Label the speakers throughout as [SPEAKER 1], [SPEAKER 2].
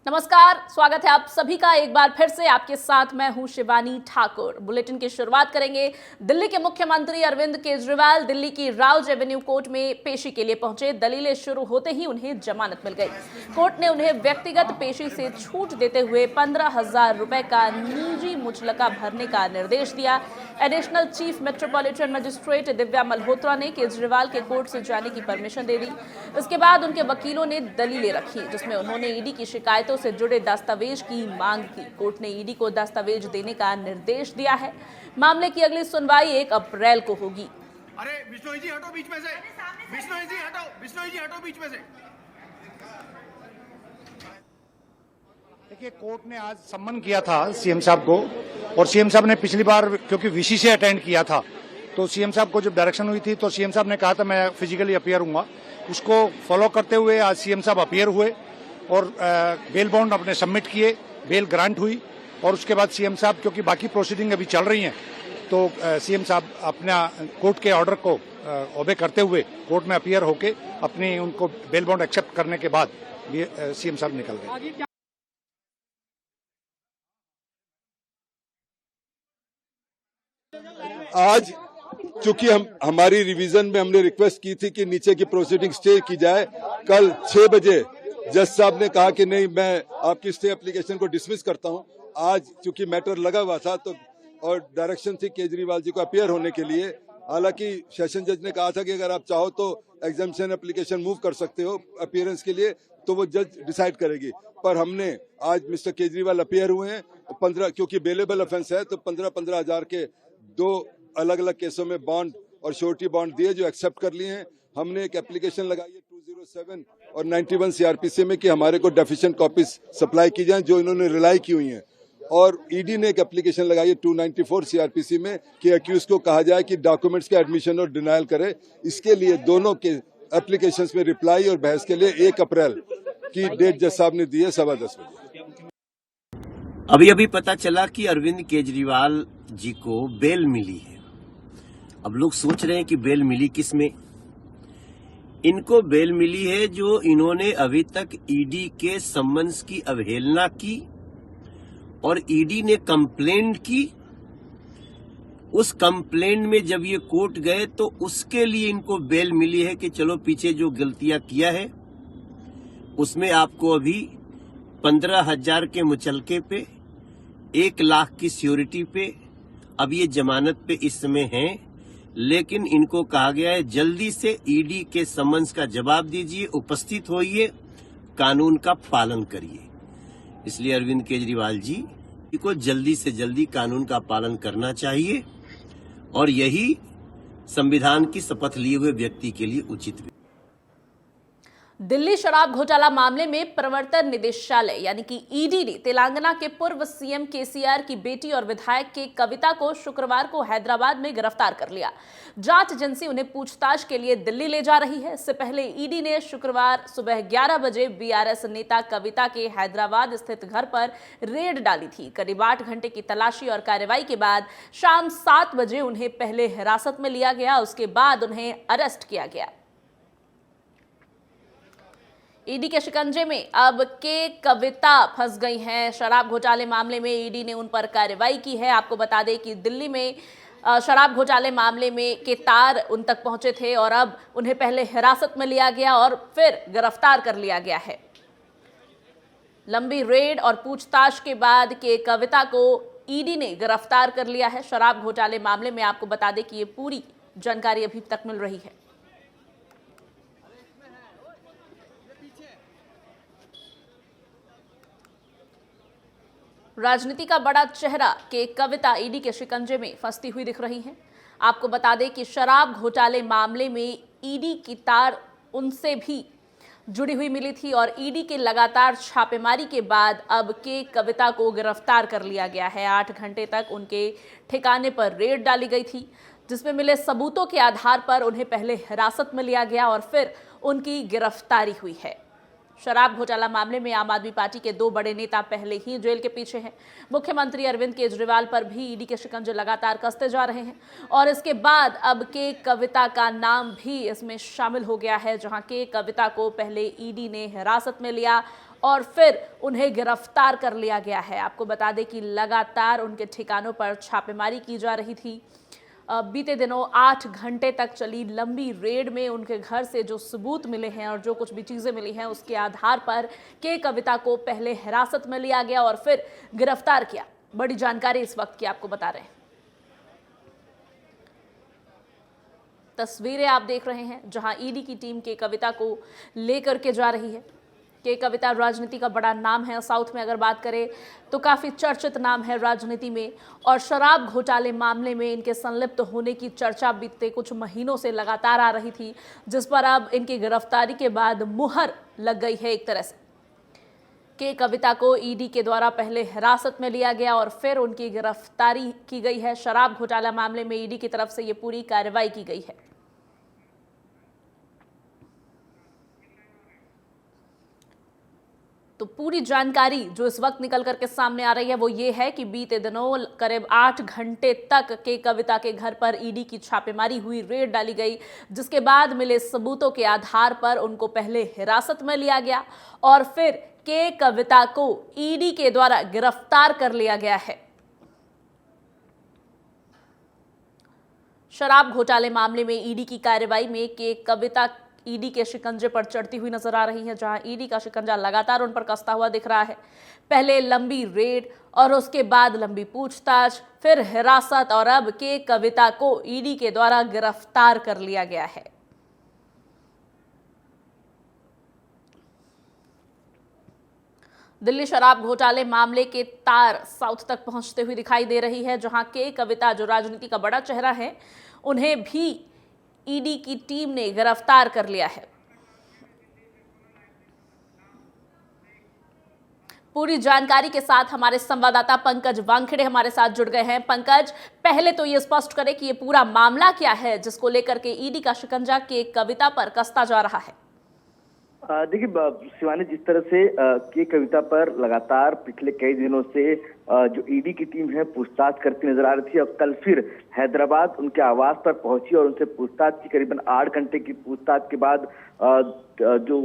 [SPEAKER 1] नमस्कार, स्वागत है आप सभी का एक बार फिर से। आपके साथ मैं हूं शिवानी ठाकुर। बुलेटिन की शुरुआत करेंगे। दिल्ली के मुख्यमंत्री अरविंद केजरीवाल दिल्ली की राउज एवेन्यू कोर्ट में पेशी के लिए पहुंचे। दलीलें शुरू होते ही उन्हें जमानत मिल गई। कोर्ट ने उन्हें व्यक्तिगत पेशी से छूट देते हुए 15,000 रुपए का निजी मुचलका भरने का निर्देश दिया। Additional chief metropolitan magistrate Divya Malhotra ने केजरीवाल के कोर्ट से जाने की परमिशन दे दी। इसके बाद उनके वकीलों ने दलीलें रखी, जिसमें उन्होंने ईडी की शिकायतों से जुड़े दस्तावेज की मांग की। कोर्ट ने ईडी को दस्तावेज देने का निर्देश दिया है। मामले की अगली सुनवाई 1 अप्रैल को होगी।
[SPEAKER 2] अरे बिश्नोई जी हटो बीच में से। बिश्नोई जी हटो बीच में से।
[SPEAKER 3] देखिए, कोर्ट ने आज सम्मन किया था सीएम साहब को, और सीएम साहब ने पिछली बार क्योंकि वीसी से अटेंड किया था, तो सीएम साहब को जब डायरेक्शन हुई थी तो सीएम साहब ने कहा था मैं फिजिकली अपीयर हूंगा। उसको फॉलो करते हुए आज सीएम साहब अपीयर हुए और बेल बॉन्ड अपने सबमिट किए, बेल ग्रांट हुई। और उसके बाद सीएम साहब, क्योंकि बाकी प्रोसीडिंग अभी चल रही हैं, तो सीएम साहब अपना कोर्ट के ऑर्डर को ओबे करते हुए कोर्ट में अपीयर होके अपनी उनको बेल बॉन्ड एक्सेप्ट करने के बाद सीएम साहब निकल गए।
[SPEAKER 4] आज चूंकि हमारी रिवीजन में हमने रिक्वेस्ट की थी कि नीचे की प्रोसीडिंग स्टे की जाए, कल 6 बजे जज साहब ने कहा कि नहीं, मैं आपकी स्टे एप्लीकेशन को डिसमिस करता हूं। आज चूंकि मैटर लगा हुआ था तो और डायरेक्शन थी केजरीवाल जी को अपीयर होने के लिए। हालांकि सेशन जज ने कहा था कि अगर आप चाहो तो एग्जामिशन एप्लीकेशन मूव कर सकते हो अपीयरेंस के लिए, तो वो जज डिसाइड करेगी। पर हमने आज मिस्टर केजरीवाल अपीयर हुए हैं। 15 क्योंकि बेलेबल ऑफेंस है तो 15-15 हजार के 2 अलग अलग केसों में बॉन्ड और श्योरिटी बॉन्ड दिए जो एक्सेप्ट कर लिए हैं। हमने एक एप्लीकेशन लगाई है 207 और 91 सीआरपीसी में कि हमारे को डेफिशिएंट कॉपीज सप्लाई की जाएं जो इन्होंने रिलाई की हुई हैं। और ईडी ने एक एप्लीकेशन लगाई है 294 सीआरपीसी में कि अक्यूज को कहा जाए कि डॉक्यूमेंट्स के एडमिशन और डिनायल करे। इसके लिए दोनों के एप्लीकेशंस में रिप्लाई और बहस के लिए 1 अप्रैल की डेट जज साहब ने दी है 10:15 बजे।
[SPEAKER 5] अभी पता चला कि अरविंद केजरीवाल जी को बेल मिली है। अब लोग सोच रहे हैं कि बेल मिली किसमें। इनको बेल मिली है जो इन्होंने अभी तक ईडी के सम्मन्स की अवहेलना की और ईडी ने कंप्लेंट की। उस कंप्लेंट में जब ये कोर्ट गए तो उसके लिए इनको बेल मिली है कि चलो पीछे जो गलतियां किया है उसमें आपको अभी 15,000 के मुचलके पे 1 लाख की सिक्योरिटी पे अब ये जमानत पे इस समय हैं। लेकिन इनको कहा गया है जल्दी से ईडी के सम्मन्स का जवाब दीजिए, उपस्थित होइए, कानून का पालन करिए। इसलिए अरविंद केजरीवाल जी को जल्दी से जल्दी कानून का पालन करना चाहिए और यही संविधान की शपथ लिए हुए व्यक्ति के लिए उचित है।
[SPEAKER 1] दिल्ली शराब घोटाला मामले में प्रवर्तन निदेशालय यानी कि ईडी ने तेलंगाना के पूर्व सीएम केसीआर की बेटी और विधायक के कविता को शुक्रवार को हैदराबाद में गिरफ्तार कर लिया। जांच एजेंसी उन्हें पूछताछ के लिए दिल्ली ले जा रही है। इससे पहले ईडी ने शुक्रवार सुबह 11 बजे बीआरएस नेता कविता के हैदराबाद स्थित घर पर रेड डाली थी। करीब 8 घंटे की तलाशी और कार्रवाई के बाद शाम 7 बजे उन्हें पहले हिरासत में लिया गया, उसके बाद उन्हें अरेस्ट किया गया। ईडी के शिकंजे में अब के कविता फंस गई हैं। शराब घोटाले मामले में ईडी ने उन पर कार्रवाई की है। आपको बता दें कि दिल्ली में शराब घोटाले मामले में के तार उन तक पहुंचे थे और अब उन्हें पहले हिरासत में लिया गया और फिर गिरफ्तार कर लिया गया है। लंबी रेड और पूछताछ के बाद के कविता को ईडी ने गिरफ्तार कर लिया है। शराब घोटाले मामले में आपको बता दें कि ये पूरी जानकारी अभी तक मिल रही है। राजनीति का बड़ा चेहरा के कविता ईडी के शिकंजे में फंसती हुई दिख रही हैं। आपको बता दें कि शराब घोटाले मामले में ईडी की तार उनसे भी जुड़ी हुई मिली थी और ईडी के लगातार छापेमारी के बाद अब के कविता को गिरफ्तार कर लिया गया है। 8 घंटे तक उनके ठिकाने पर रेड डाली गई थी, जिसमें मिले सबूतों के आधार पर उन्हें पहले हिरासत में लिया गया और फिर उनकी गिरफ्तारी हुई है। शराब घोटाला मामले में आम आदमी पार्टी के 2 बड़े नेता पहले ही जेल के पीछे हैं। मुख्यमंत्री अरविंद केजरीवाल पर भी ईडी के शिकंजे लगातार कसते जा रहे हैं और इसके बाद अब के कविता का नाम भी इसमें शामिल हो गया है, जहां के कविता को पहले ईडी ने हिरासत में लिया और फिर उन्हें गिरफ्तार कर लिया गया है। आपको बता दें कि लगातार उनके ठिकानों पर छापेमारी की जा रही थी। बीते दिनों 8 घंटे तक चली लंबी रेड में उनके घर से जो सबूत मिले हैं और जो कुछ भी चीजें मिली हैं उसके आधार पर के कविता को पहले हिरासत में लिया गया और फिर गिरफ्तार किया। बड़ी जानकारी इस वक्त की आपको बता रहे हैं। तस्वीरें आप देख रहे हैं जहां ईडी की टीम के कविता को लेकर के जा रही है। के कविता राजनीति का बड़ा नाम है। साउथ में अगर बात करें तो काफी चर्चित नाम है राजनीति में, और शराब घोटाले मामले में इनके संलिप्त होने की चर्चा बीते कुछ महीनों से लगातार आ रही थी, जिस पर अब इनकी गिरफ्तारी के बाद मुहर लग गई है एक तरह से। के कविता को ईडी के द्वारा पहले हिरासत में लिया गया और फिर उनकी गिरफ्तारी की गई है। शराब घोटाला मामले में ईडी की तरफ से ये पूरी कार्रवाई की गई है। तो पूरी जानकारी जो इस वक्त निकल करके सामने आ रही है वो ये है कि बीते दिनों करीब 8 घंटे तक के कविता के घर पर ईडी की छापेमारी हुई, रेड डाली गई, जिसके बाद मिले सबूतों के आधार पर उनको पहले हिरासत में लिया गया और फिर के कविता को ईडी के द्वारा गिरफ्तार कर लिया गया है। शराब घोटाले मामले में ईडी की कार्रवाई में के कविता ईडी के शिकंजे पर चढ़ती हुई नजर आ रही है, जहां ईडी का शिकंजा लगातार उन पर कसता हुआ दिख रहा है। पहले लंबी रेड और उसके बाद लंबी पूछताछ, फिर हिरासत और अब के कविता को ईडी के द्वारा गिरफ्तार कर लिया गया है। दिल्ली शराब घोटाले मामले के तार साउथ तक पहुंचते हुए दिखाई दे रही है, जहां के कविता जो राजनीति का बड़ा चेहरा है उन्हें भी ईडी की टीम ने गिरफ्तार कर लिया है। पूरी जानकारी के साथ हमारे संवाददाता पंकज वानखेड़े हमारे साथ जुड़ गए हैं। पंकज, पहले तो ये स्पष्ट करें कि ये पूरा मामला क्या है जिसको लेकर के ईडी का शिकंजा के कविता पर कसता जा रहा है।
[SPEAKER 6] देखिए शिवानी, जिस तरह से के कविता पर लगातार पिछले कई दिनों से जो ईडी की टीम है पूछताछ करती नजर आ रही थी, अब कल फिर हैदराबाद उनके आवास पर पहुंची और उनसे पूछताछ की। करीबन 8 घंटे की पूछताछ के बाद जो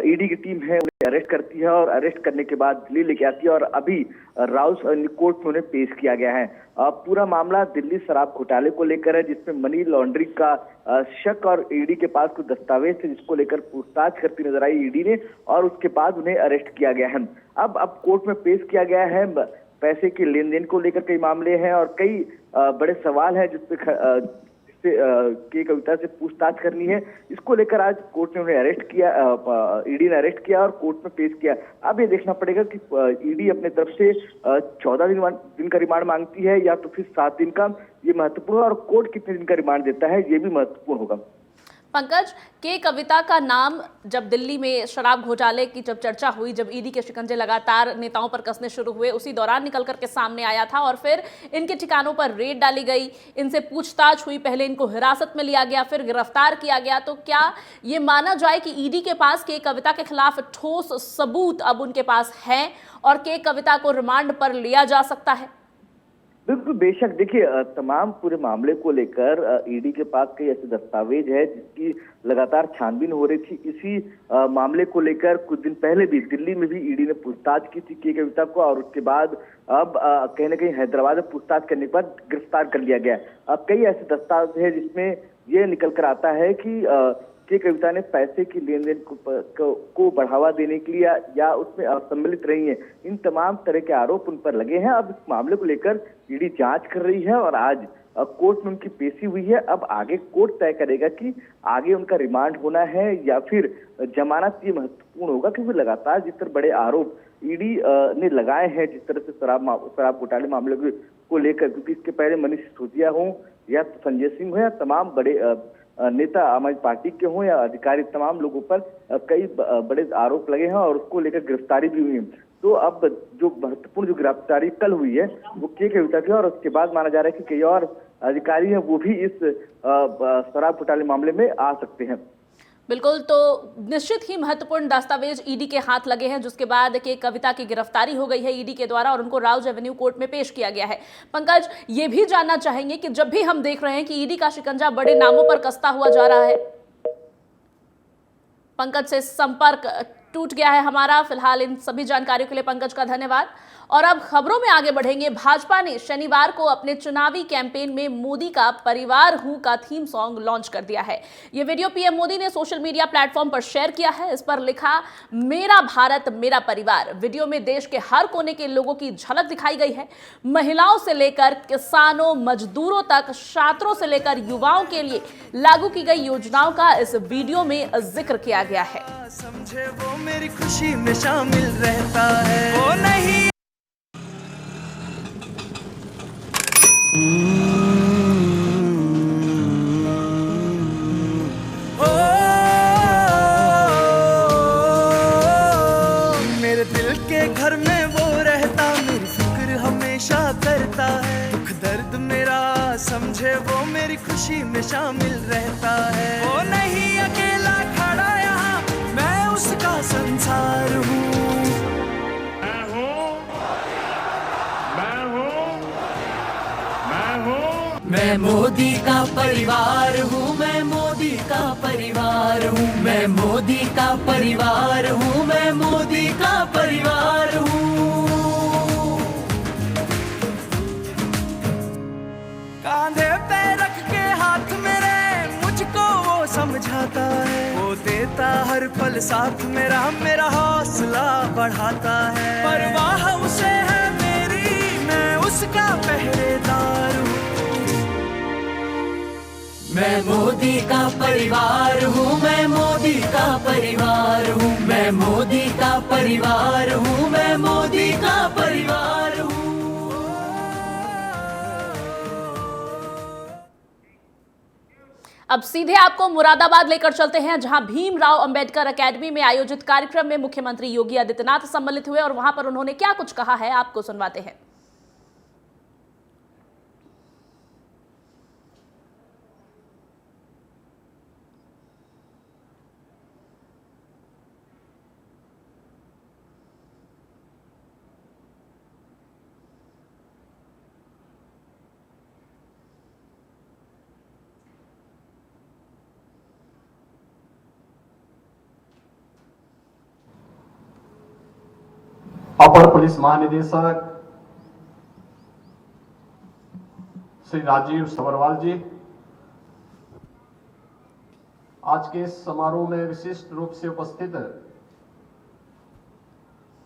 [SPEAKER 6] ईडी की टीम है उन्हें अरेस्ट करती है और अरेस्ट करने के बाद दिल्ली लेके आती है और अभी राउस कोर्ट में उन्हें पेश किया गया है। पूरा मामला दिल्ली शराब घोटाले को लेकर है, जिसमें मनी लॉन्ड्रिंग का शक और ईडी के पास कुछ दस्तावेज थे जिसको लेकर पूछताछ करती नजर आई ईडी ने, और उसके बाद उन्हें अरेस्ट किया गया है। अब कोर्ट में पेश किया गया है। पैसे के लेन देन को लेकर कई मामले हैं और कई बड़े सवाल हैं जिससे के कविता से पूछताछ करनी है। इसको लेकर आज कोर्ट ने उन्हें अरेस्ट किया, ईडी ने अरेस्ट किया और कोर्ट में पेश किया। अब ये देखना पड़ेगा कि ईडी अपने तरफ से 14 दिन का रिमांड मांगती है या तो फिर 7 दिन का। ये महत्वपूर्ण है और कोर्ट कितने दिन का रिमांड देता है ये भी महत्वपूर्ण होगा।
[SPEAKER 1] पंकज, के कविता का नाम जब दिल्ली में शराब घोटाले की जब चर्चा हुई, जब ईडी के शिकंजे लगातार नेताओं पर कसने शुरू हुए, उसी दौरान निकल करके सामने आया था और फिर इनके ठिकानों पर रेड डाली गई, इनसे पूछताछ हुई, पहले इनको हिरासत में लिया गया, फिर गिरफ्तार किया गया। तो क्या ये माना जाए कि ईडी के पास के कविता के खिलाफ ठोस सबूत अब उनके पास है और के कविता को रिमांड पर लिया जा सकता है?
[SPEAKER 6] बिल्कुल, बेशक। देखिए, तमाम पूरे मामले को लेकर ईडी के पास कई ऐसे दस्तावेज है जिसकी लगातार छानबीन हो रही थी। इसी मामले को लेकर कुछ दिन पहले भी दिल्ली में भी ईडी ने पूछताछ की थी के कविता को और उसके बाद अब कहीं ना कहीं हैदराबाद में पूछताछ करने के बाद गिरफ्तार कर लिया गया। अब कई ऐसे दस्तावेज है जिसमें ये निकल कर आता है कि के कविता ने पैसे की लेन देन को बढ़ावा देने के लिए या उसमें सम्मिलित रही है। इन तमाम तरह के आरोप उन पर लगे हैं। अब इस मामले को लेकर ईडी जांच कर रही है और आज कोर्ट में उनकी पेशी हुई है। अब आगे कोर्ट तय करेगा कि आगे उनका रिमांड होना है या फिर जमानत। ये महत्वपूर्ण होगा क्योंकि लगातार जिस तरह बड़े आरोप ईडी ने लगाए हैं, जिस तरह से शराब घोटाले मामले को लेकर, क्योंकि इसके पहले मनीष सिसोदिया हो या संजय सिंह हो या तमाम बड़े नेता आम आदमी पार्टी के हों या अधिकारी, तमाम लोगों पर कई बड़े आरोप लगे हैं और उसको लेकर गिरफ्तारी भी हुई है। तो अब जो महत्वपूर्ण जो गिरफ्तारी कल हुई है वो के कविता की, और उसके बाद माना जा रहा है कि कई और अधिकारी हैं वो भी इस शराब घोटाले मामले में आ सकते हैं।
[SPEAKER 1] बिल्कुल, तो निश्चित ही महत्वपूर्ण दस्तावेज ईडी के हाथ लगे हैं, जिसके बाद के कविता की गिरफ्तारी हो गई है ईडी के द्वारा और उनको राउज एवेन्यू कोर्ट में पेश किया गया है। पंकज, ये भी जानना चाहेंगे कि जब भी हम देख रहे हैं कि ईडी का शिकंजा बड़े नामों पर कसता हुआ जा रहा है, पंकज से संपर्क टूट गया है हमारा। फिलहाल इन सभी जानकारियों के लिए पंकज का धन्यवाद। और अब खबरों में आगे बढ़ेंगे। भाजपा ने शनिवार को अपने चुनावी कैंपेन में मोदी का परिवार हूं का थीम सॉन्ग लॉन्च कर दिया है। यह वीडियो पीएम मोदी ने सोशल मीडिया प्लेटफॉर्म पर शेयर किया है। इस पर लिखा, मेरा भारत मेरा परिवार। वीडियो में देश के हर कोने के लोगों की झलक दिखाई गई है। महिलाओं से लेकर किसानों, मजदूरों तक, छात्रों से लेकर युवाओं के लिए लागू की गई योजनाओं का इस वीडियो में जिक्र किया गया है।
[SPEAKER 7] समझे वो मेरी खुशी में शामिल रहता है, वो नहीं मेरे दिल के घर में वो रहता, मेरी फिक्र हमेशा करता है। दुख दर्द मेरा समझे वो मेरी खुशी में शामिल रहता है, वो नहीं अकेला खड़ा यहाँ, मैं उसका संसार हूँ। मैं मोदी का परिवार हूँ, मैं मोदी का परिवार हूँ, मैं मोदी का परिवार हूँ, मैं मोदी का परिवार हूँ। कांधे पे रख के हाथ मेरे मुझको वो समझाता है, वो देता हर पल साथ मेरा, मेरा हौसला बढ़ाता है। परवाह उसे है मेरी, मैं उसका पहरेदार हूँ। मैं मोदी का परिवार हूँ, मैं मोदी का परिवार हूँ, मैं मोदी का परिवार हूँ, मैं मोदी का परिवार हूँ।
[SPEAKER 1] अब सीधे आपको मुरादाबाद लेकर चलते हैं, जहां भीमराव अंबेडकर एकेडमी में आयोजित कार्यक्रम में मुख्यमंत्री योगी आदित्यनाथ सम्मिलित हुए और वहां पर उन्होंने क्या कुछ कहा है, आपको सुनवाते हैं।
[SPEAKER 8] अपर पुलिस महानिदेशक श्री राजीव सबरवाल जी, आज के इस समारोह में विशिष्ट रूप से उपस्थित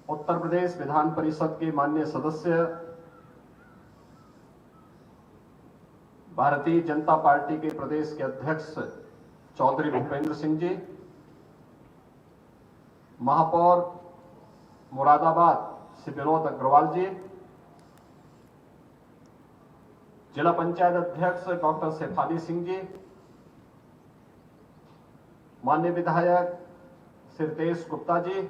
[SPEAKER 8] उत्तर प्रदेश विधान परिषद के माननीय सदस्य, भारतीय जनता पार्टी के प्रदेश के अध्यक्ष चौधरी भूपेंद्र सिंह जी, महापौर मुरादाबाद श्री विनोद अग्रवाल जी, जिला पंचायत अध्यक्ष डॉक्टर शेफाली सिंह जी, माननीय विधायक श्री तेज गुप्ता जी,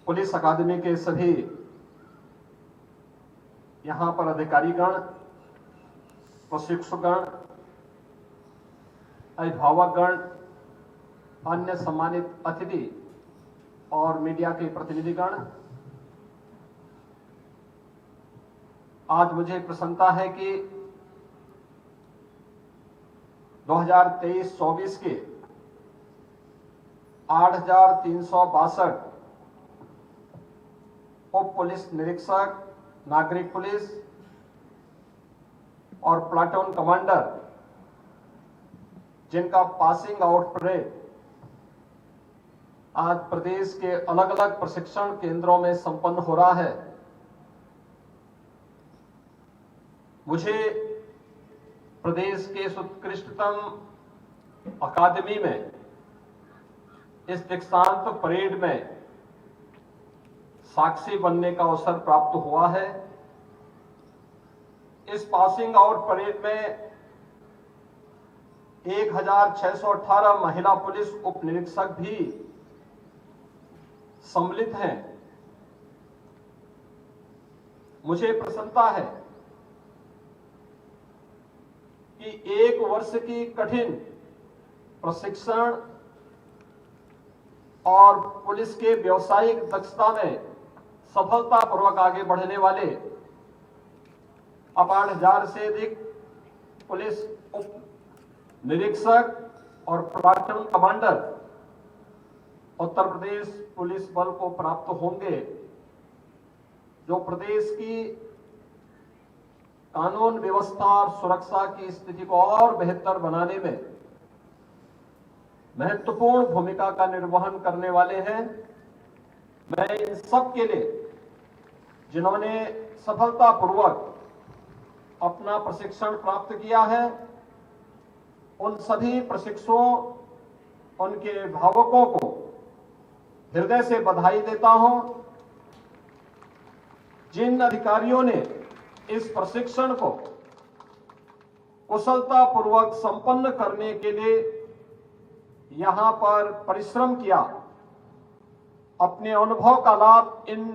[SPEAKER 8] पुलिस अकादमी के सभी यहां पर अधिकारीगण, प्रशिक्षुगण, अभिभावकगण, अन्य सम्मानित अतिथि और मीडिया के प्रतिनिधिगण, आज मुझे प्रसन्नता है कि 2023-24 के 8,362 उप पुलिस निरीक्षक, नागरिक पुलिस और प्लाटून कमांडर जिनका पासिंग आउट परेड आज प्रदेश के अलग अलग प्रशिक्षण केंद्रों में संपन्न हो रहा है। मुझे प्रदेश के उत्कृष्टतम अकादमी में इस दीक्षांत परेड में साक्षी बनने का अवसर प्राप्त हुआ है। इस पासिंग आउट परेड में 1,618 महिला पुलिस उप निरीक्षक भी सम्मिलित हैं। मुझे प्रसन्नता है कि एक वर्ष की कठिन प्रशिक्षण और पुलिस के व्यावसायिक दक्षता में सफलतापूर्वक आगे बढ़ने वाले 58,000 से अधिक पुलिस उप निरीक्षक और platoon commander Uttar Pradesh police बल को प्राप्त होंगे, जो प्रदेश की कानून व्यवस्था और सुरक्षा की स्थिति को और बेहतर बनाने में महत्वपूर्ण भूमिका का निर्वहन करने वाले हैं। मैं इन सब के लिए, जिन्होंने सफलतापूर्वक अपना प्रशिक्षण प्राप्त किया है, उन सभी प्रशिक्षुओं, उनके अभिभावकों को हृदय से बधाई देता हूं। जिन अधिकारियों ने इस प्रशिक्षण को कुशलतापूर्वक संपन्न करने के लिए यहां पर परिश्रम किया, अपने अनुभव का लाभ इन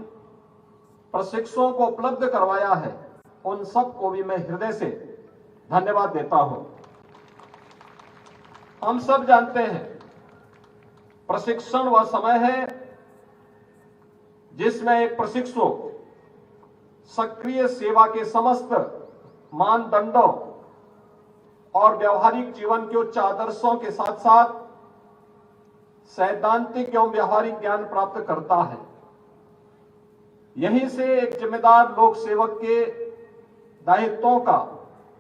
[SPEAKER 8] प्रशिक्षुओं को उपलब्ध करवाया है, उन सबको भी मैं हृदय से धन्यवाद देता हूं। हम सब जानते हैं, प्रशिक्षण वह समय है जिसमें एक प्रशिक्षु सक्रिय सेवा के समस्त मानदंडों और व्यवहारिक जीवन के उच्च आदर्शों के साथ साथ सैद्धांतिक एवं व्यवहारिक ज्ञान प्राप्त करता है। यहीं से एक जिम्मेदार लोक सेवक के दायित्वों का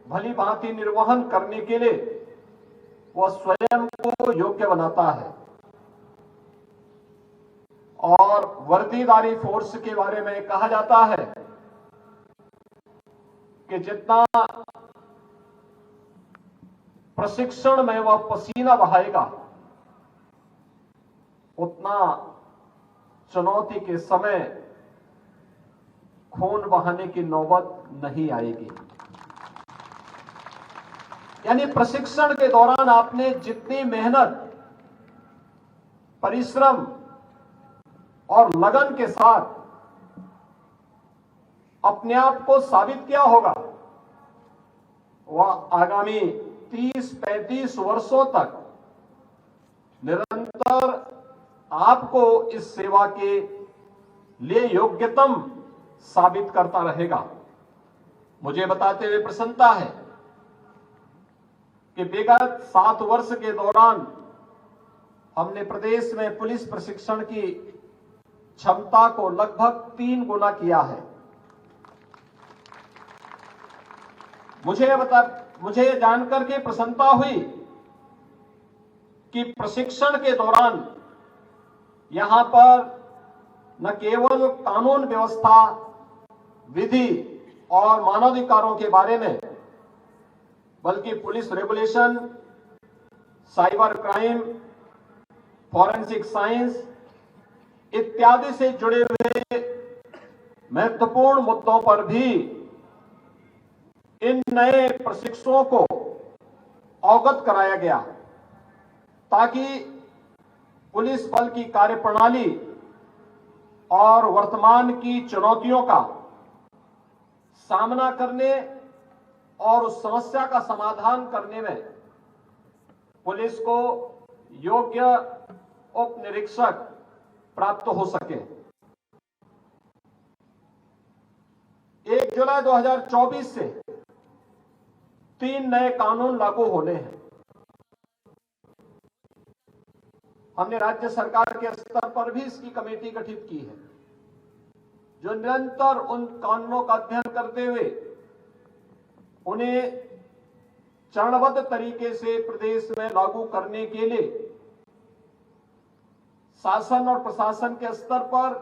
[SPEAKER 8] भली भांति निर्वहन करने के लिए वह स्वयं को योग्य बनाता है। और वर्दीधारी फोर्स के बारे में कहा जाता है कि जितना प्रशिक्षण में वह पसीना बहाएगा, उतना चुनौती के समय खून बहाने की नौबत नहीं आएगी। यानी प्रशिक्षण के दौरान आपने जितनी मेहनत, परिश्रम और लगन के साथ अपने आप को साबित किया होगा, वह आगामी 30-35 वर्षों तक निरंतर आपको इस सेवा के लिए योग्यतम साबित करता रहेगा। मुझे बताते हुए प्रसन्नता है कि विगत 7 वर्ष के दौरान हमने प्रदेश में पुलिस प्रशिक्षण की क्षमता को लगभग 3 गुना किया है। मुझे जानकर के प्रसन्नता हुई कि प्रशिक्षण के दौरान यहां पर न केवल कानून व्यवस्था, विधि और मानवाधिकारों के बारे में, बल्कि police regulation, cyber crime, forensic science इत्यादि से जुड़े हुए महत्वपूर्ण मुद्दों पर भी इन नए प्रशिक्षुओं को अवगत कराया गया, ताकि पुलिस बल की कार्यप्रणाली और वर्तमान की चुनौतियों का सामना करने और उस समस्या का समाधान करने में पुलिस को योग्य उप निरीक्षक प्राप्त हो सके। 1 जुलाई 2024 से 3 नए कानून लागू होने हैं। हमने राज्य सरकार के स्तर पर भी इसकी कमेटी गठित की है, जो निरंतर उन कानूनों का अध्ययन करते हुए उन्हें चरणबद्ध तरीके से प्रदेश में लागू करने के लिए शासन और प्रशासन के स्तर पर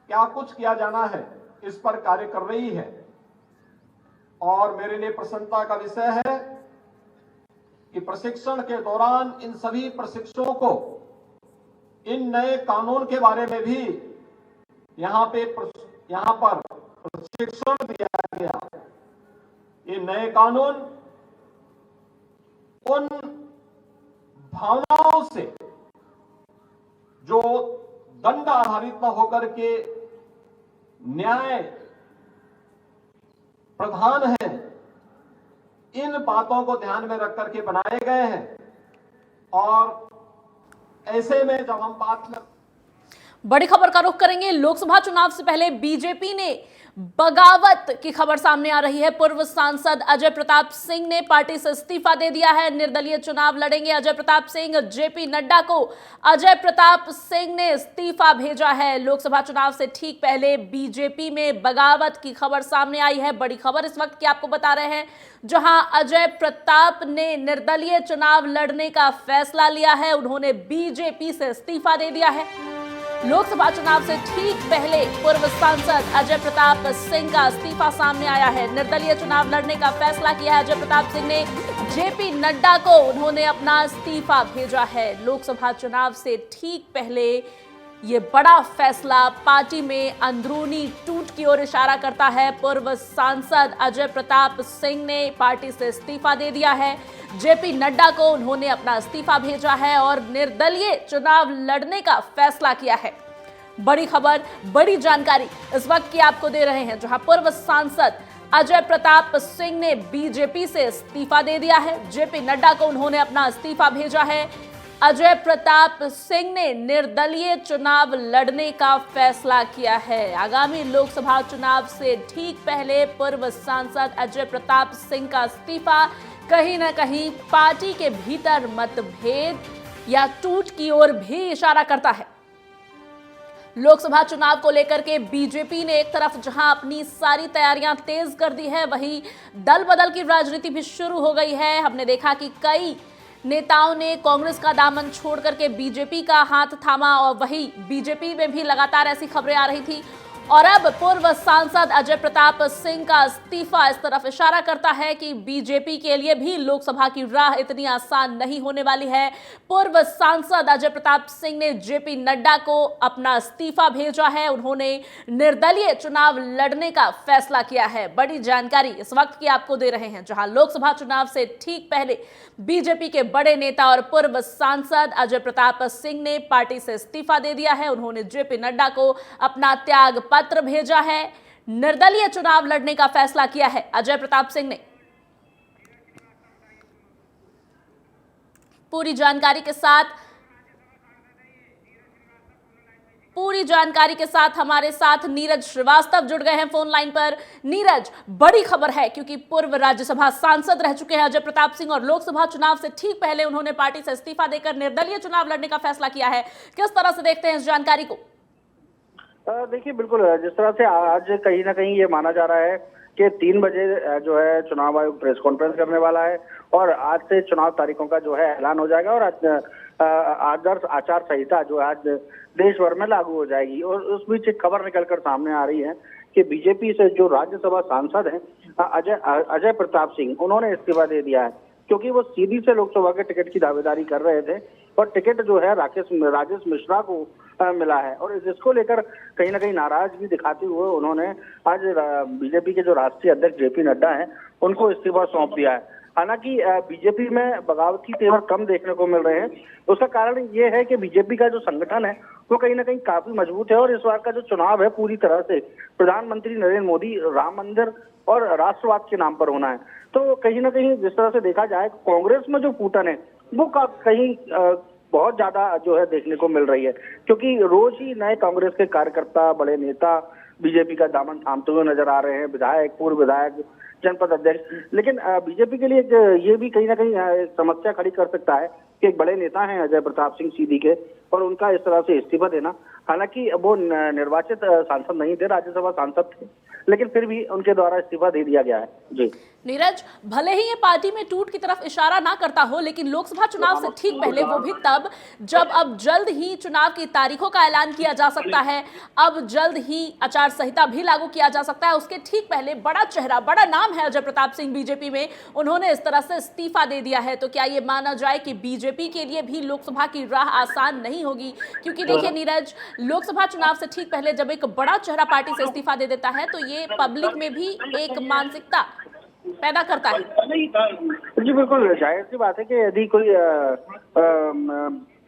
[SPEAKER 8] क्या कुछ किया जाना है, इस पर कार्य कर रही है। और मेरे लिए प्रसन्नता का विषय है कि प्रशिक्षण के दौरान इन सभी प्रशिक्षुओं को इन नए कानून के बारे में भी यहां पर प्रशिक्षण दिया गया। ये नए कानून उन भावनाओं से जो दंड आधारित न होकर के न्याय प्रधान है, इन बातों को ध्यान में रख करके बनाए गए हैं। और ऐसे में जब हम बात
[SPEAKER 1] बड़ी खबर का रुख करेंगे। लोकसभा चुनाव से पहले बीजेपी ने बगावत की खबर सामने आ रही है। पूर्व सांसद अजय प्रताप सिंह ने पार्टी से इस्तीफा दे दिया है। निर्दलीय चुनाव लड़ेंगे अजय प्रताप सिंह। जेपी नड्डा को अजय प्रताप सिंह ने इस्तीफा भेजा है। लोकसभा चुनाव से ठीक पहले बीजेपी में बगावत की खबर सामने आई है। बड़ी खबर इस वक्त की आपको बता रहे हैं, जहां अजय प्रताप ने निर्दलीय चुनाव लड़ने का फैसला लिया है। उन्होंने बीजेपी से इस्तीफा दे दिया है। लोकसभा चुनाव से ठीक पहले पूर्व सांसद अजय प्रताप सिंह का इस्तीफा सामने आया है। निर्दलीय चुनाव लड़ने का फैसला किया है अजय प्रताप सिंह ने। जेपी नड्डा को उन्होंने अपना इस्तीफा भेजा है। लोकसभा चुनाव से ठीक पहले ये बड़ा फैसला पार्टी में अंदरूनी टूट की ओर इशारा करता है। पूर्व सांसद अजय प्रताप सिंह ने पार्टी से इस्तीफा दे दिया है। जेपी नड्डा को उन्होंने अपना इस्तीफा भेजा है और निर्दलीय चुनाव लड़ने का फैसला किया है। बड़ी खबर, बड़ी जानकारी इस वक्त की आपको दे रहे हैं, जहां पूर्व सांसद अजय प्रताप सिंह ने बीजेपी से इस्तीफा दे दिया है। जेपी नड्डा को उन्होंने अपना इस्तीफा भेजा है। अजय प्रताप सिंह ने निर्दलीय चुनाव लड़ने का फैसला किया है। आगामी लोकसभा चुनाव से ठीक पहले पूर्व सांसद अजय प्रताप सिंह का इस्तीफा कहीं ना कहीं पार्टी के भीतर मतभेद या टूट की ओर भी इशारा करता है। लोकसभा चुनाव को लेकर के बीजेपी ने एक तरफ जहां अपनी सारी तैयारियां तेज कर दी है, वहीं दल बदल की राजनीति भी शुरू हो गई है। हमने देखा कि कई नेताओं ने कांग्रेस का दामन छोड़ करके बीजेपी का हाथ थामा और वहीं बीजेपी में भी लगातार ऐसी खबरें आ रही थी। और अब पूर्व सांसद अजय प्रताप सिंह का इस्तीफा इस तरफ इशारा करता है कि बीजेपी के लिए भी लोकसभा की राह इतनी आसान नहीं होने वाली है। पूर्व सांसद अजय प्रताप सिंह ने जेपी नड्डा को अपना इस्तीफा भेजा है। उन्होंने निर्दलीय चुनाव लड़ने का फैसला किया है। बड़ी जानकारी इस वक्त की आपको दे रहे हैं, जहां लोकसभा चुनाव से ठीक पहले बीजेपी के बड़े नेता और पूर्व सांसद अजय प्रताप सिंह ने पार्टी से इस्तीफा दे दिया है। उन्होंने जेपी नड्डा को अपना त्याग पत्र भेजा है। निर्दलीय चुनाव लड़ने का फैसला किया है अजय प्रताप सिंह ने। पूरी जानकारी के साथ हमारे साथ नीरज श्रीवास्तव जुड़ गए हैं फोन लाइन पर। नीरज, बड़ी खबर है क्योंकि पूर्व राज्यसभा सांसद रह चुके हैं अजय प्रताप सिंह और लोकसभा चुनाव से ठीक पहले उन्होंने पार्टी से इस्तीफा देकर निर्दलीय चुनाव लड़ने का फैसला किया है। किस तरह से देखते हैं इस जानकारी को?
[SPEAKER 9] देखिए, बिल्कुल जिस तरह से आज कहीं ना कहीं ये माना जा रहा है कि 3 बजे जो है चुनाव आयोग प्रेस कॉन्फ्रेंस करने वाला है और आज से चुनाव तारीखों का जो है ऐलान हो जाएगा और आदर्श आचार संहिता जो आज देश भर में लागू हो जाएगी। और उस बीच एक खबर निकलकर सामने आ रही है कि बीजेपी से जो राज्यसभा सांसद हैं अजय प्रताप सिंह, उन्होंने इस्तीफा दे दिया है क्योंकि वो सीधी से लोकसभा के टिकट की दावेदारी कर रहे थे और टिकट जो है राजेश मिश्रा को मिला है। और जिसको लेकर कहीं ना कहीं नाराजगी दिखाते हुए उन्होंने आज बीजेपी के जो राष्ट्रीय अध्यक्ष जेपी नड्डा हैं उनको इस्तीफा सौंप दिया है। हालांकि बीजेपी में बगावती तेवर कम देखने को मिल रहे हैं। उसका कारण ये है कि बीजेपी का जो संगठन है वो कहीं ना कहीं काफी मजबूत है और इस बार का जो चुनाव है पूरी तरह से प्रधानमंत्री नरेंद्र मोदी, राम मंदिर और राष्ट्रवाद के नाम पर होना है। तो कहीं ना कहीं जिस तरह से देखा जाए कांग्रेस में जो फूटन है वो कहीं बहुत ज्यादा जो है देखने को मिल रही है, क्योंकि रोज ही नए कांग्रेस के कार्यकर्ता, बड़े नेता बीजेपी का दामन थामते हुए नजर आ रहे हैं, विधायक, पूर्व विधायक, जनपद अध्यक्ष। लेकिन बीजेपी के लिए ये भी कहीं ना कहीं समस्या खड़ी कर सकता है कि एक बड़े नेता हैं अजय प्रताप सिंह सीधी के और उनका इस तरह से इस्तीफा देना। हालांकि वो निर्वाचित सांसद नहीं थे, राज्यसभा सांसद थे, लेकिन फिर भी उनके द्वारा इस्तीफा दे दिया गया है। जी
[SPEAKER 1] नीरज, भले ही ये पार्टी में टूट की तरफ इशारा ना करता हो, लेकिन लोकसभा चुनाव से ठीक पहले, वो भी तब जब अब जल्द ही चुनाव की तारीखों का ऐलान किया जा सकता है, अब जल्द ही आचार संहिता भी लागू किया जा सकता है, उसके ठीक पहले बड़ा चेहरा, बड़ा नाम है अजय प्रताप सिंह बीजेपी में, उन्होंने इस तरह से इस्तीफा दे दिया है। तो क्या ये माना जाए कि बीजेपी के लिए भी लोकसभा की राह आसान नहीं होगी? क्योंकि देखिए नीरज, लोकसभा चुनाव से ठीक पहले जब एक बड़ा चेहरा पार्टी से इस्तीफा दे देता है तो ये पब्लिक में भी एक मानसिकता पैदा करता है।
[SPEAKER 9] जी बिल्कुल, जाहिर सी बात है कि यदि कोई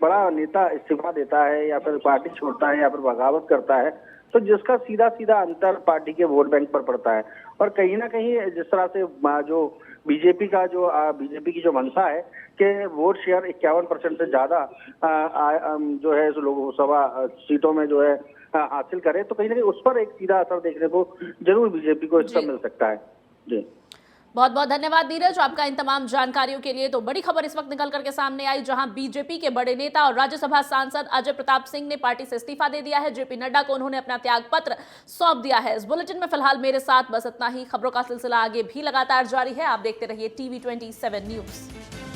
[SPEAKER 9] बड़ा नेता इस्तीफा देता है या फिर पार्टी छोड़ता है या फिर बगावत करता है तो जिसका सीधा सीधा अंतर पार्टी के वोट बैंक पर पड़ता है। और कहीं ना कहीं जिस तरह से जो बीजेपी की जो मंशा है कि वोट शेयर 51% से ज्यादा जो है लोकसभा सीटों में जो है हासिल करे, तो कहीं ना कहीं उस पर एक सीधा असर देखने को जरूर बीजेपी को इसका मिल सकता है। जी
[SPEAKER 1] बहुत बहुत धन्यवाद नीरज आपका इन तमाम जानकारियों के लिए। तो बड़ी खबर इस वक्त निकल करके सामने आई, जहां बीजेपी के बड़े नेता और राज्यसभा सांसद अजय प्रताप सिंह ने पार्टी से इस्तीफा दे दिया है। जेपी नड्डा को उन्होंने अपना त्याग पत्र सौंप दिया है। इस बुलेटिन में फिलहाल मेरे साथ बस इतना ही। खबरों का सिलसिला आगे भी लगातार जारी है। आप देखते रहिए TV 27 न्यूज।